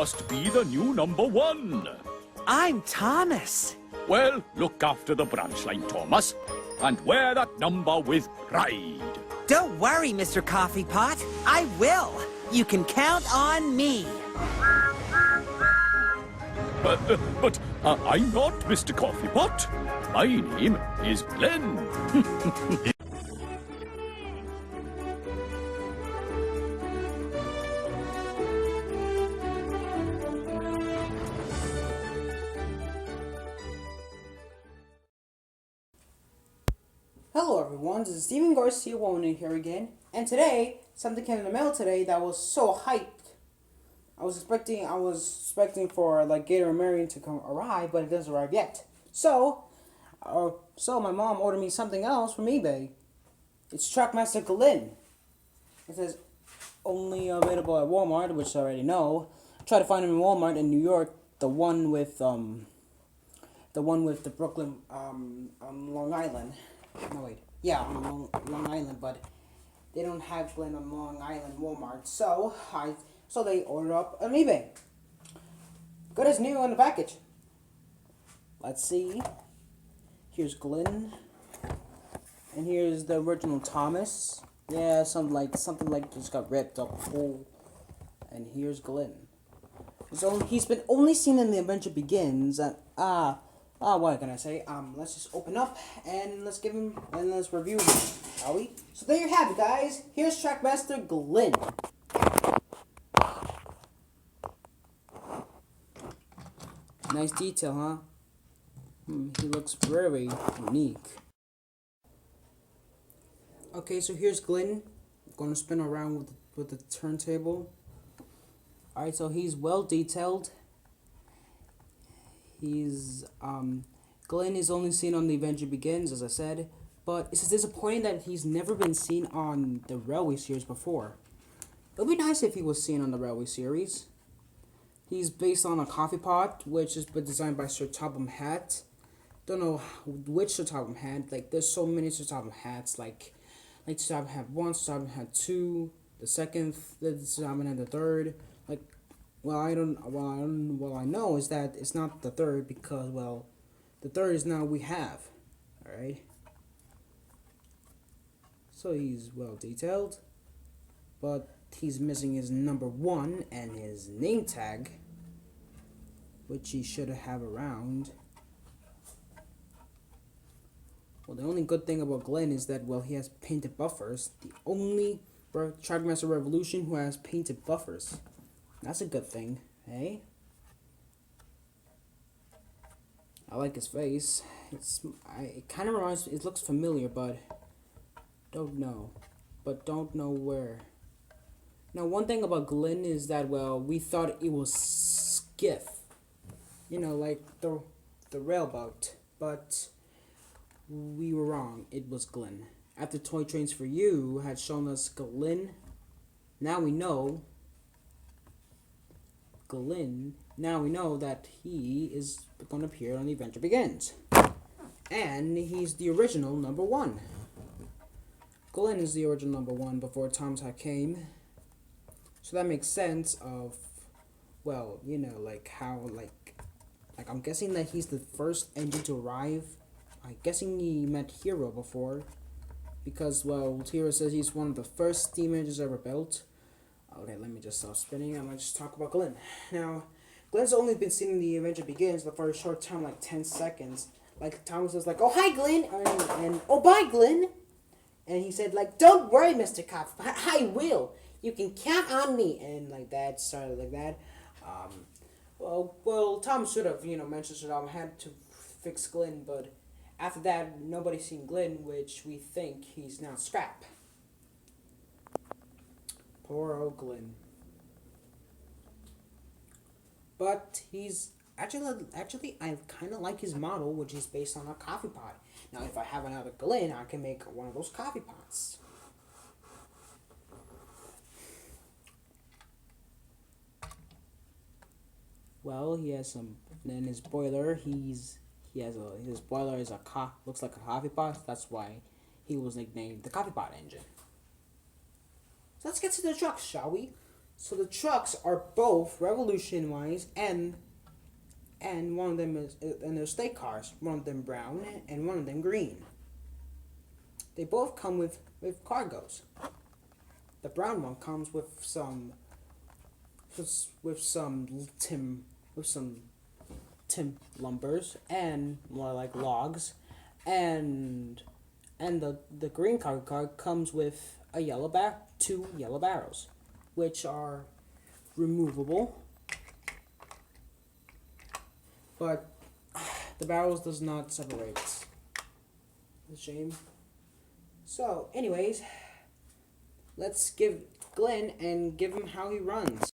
must be the new #1. I'm Thomas. Well, look after the branch line, Thomas, and wear that number with pride. Don't worry, Mr. Coffee Pot. I will. You can count on me. But I'm not Mr. Coffee Pot. My name is Glen. Hello everyone, this is Steven Garcia Woman here again, and today, something came in the mail today that was so hyped. I was expecting for like Gator and Marion to arrive, but it doesn't arrive yet. So my mom ordered me something else from eBay. It's Trackmaster Glynn. It says only available at Walmart, which I already know. I tried to find him in Walmart in New York, the one with the Brooklyn Long Island. No wait, yeah, on Long Island, but they don't have Glen on Long Island Walmart. So they ordered up on eBay. Good as new on the package. Let's see. Here's Glen, and here's the original Thomas. Yeah, something like just got ripped up full. And here's Glen. He's been only seen in The Adventure Begins, and what can I say? Let's just open up and let's review him, shall we? So there you have it, guys. Here's Trackmaster Glynn. Nice detail, huh? He looks very unique. Okay, so here's Glen. I'm gonna spin around with the turntable. Alright, so he's well detailed. Glen is only seen on The Adventure Begins, as I said, but it's disappointing that he's never been seen on the Railway series before. It would be nice if he was seen on the Railway series. He's based on a coffee pot, which has been designed by Sir Topham Hatt. Don't know which Sir Topham Hatt. Like, there's so many Sir Topham Hatts. Like Sir Topham Hatt 1, Sir Topham Hatt 2, the second, Sir Topham Hatt the third. Like, I know is that it's not the third because, well, the third is now we have. Alright? So he's well detailed, but he's missing his #1 and his name tag, which he should have around. Well, the only good thing about Glen is that, well, he has painted buffers. The only Trackmaster Revolution who has painted buffers. That's a good thing, eh? I like his face. It kind of reminds me, it looks familiar, but don't know where. Now, one thing about Glen is that, well, we thought it was Skiff. You know, like the railboat, but we were wrong. It was Glen. After Toy Trains for You had shown us Glen, now we know that he is going to appear on The Adventure Begins. And he's the original #1. Glen is the original #1 before Thomas Hatt came. So that makes sense of, well, you know, like how, like I'm guessing that he's the first engine to arrive. I'm guessing he met Hero before. Because, well, Hero says he's one of the first steam engines ever built. Okay, let me just stop spinning. I'm going to just talk about Glen. Now, Glen's only been seen in The Adventure Begins, but for a short time, like 10 seconds. Like, Thomas was like, oh, hi, Glen, and oh, bye, Glen. And he said, like, don't worry, Mr. Cop, I will. You can count on me. And, like, that started like that. Well, Thomas should have, mentioned that I had to fix Glen, but after that, nobody's seen Glen, which we think he's now scrap. Poor old Glen. But he's actually I kind of like his model, which is based on a coffee pot. Now, if I have another Glen, I can make one of those coffee pots. Well, he has some. Then his boiler, his boiler is looks like a coffee pot. That's why he was nicknamed the Coffee Pot Engine. So let's get to the trucks, shall we? So the trucks are both revolution-wise, and one of them is, and they're state cars. One of them brown and one of them green. They both come with cargos. The brown one comes with some tim lumbers and more like logs, and the green cargo car comes with two yellow barrels, which are removable, but the barrels does not separate. It's a shame. So, anyways, let's give Glenn and give him how he runs.